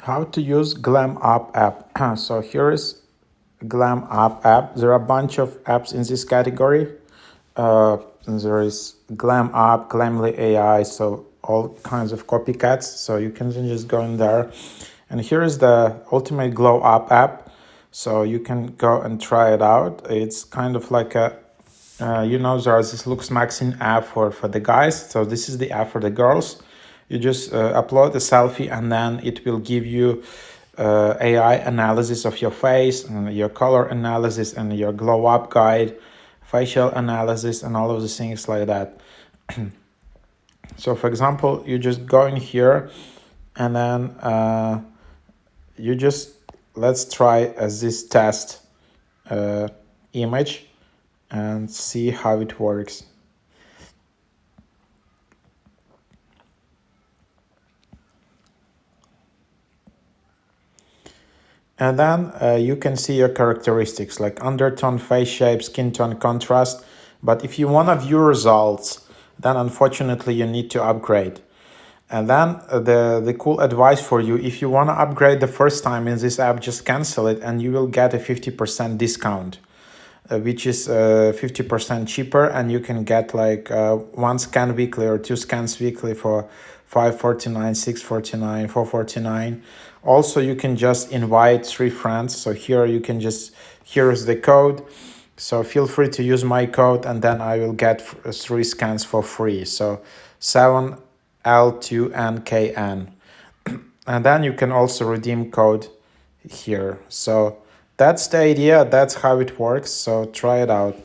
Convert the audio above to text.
How to use GLAM UP app. So here is GLAM UP app. There are a bunch of apps in this category. There is GLAM UP, Glamly AI, so all kinds of copycats. So you can just go in there. And here is the Ultimate Glow Up app. So you can go and try it out. It's kind of like a, there's this Looks Maxing app for the guys. So this is the app for the girls. You just upload a selfie and then it will give you AI analysis of your face and your color analysis and your glow up guide, facial analysis and all of the things like that. So for example, you just go in here and then you just, let's try this test image and see how it works. And then you can see your characteristics like undertone, face shape, skin tone, contrast. But if you want to view results, then unfortunately you need to upgrade. And then the cool advice for you, if you want to upgrade the first time in this app, just cancel it and you will get a 50% discount, which is 50% cheaper, and you can get like one scan weekly or two scans weekly for $5.49, $6.49, $4.49. Also, you can just invite 3 friends. So here you can just, here is the code. So feel free to use my code and then I will get 3 scans for free. So 7L2NKN. And then you can also redeem code here. So that's the idea. That's how it works. So try it out.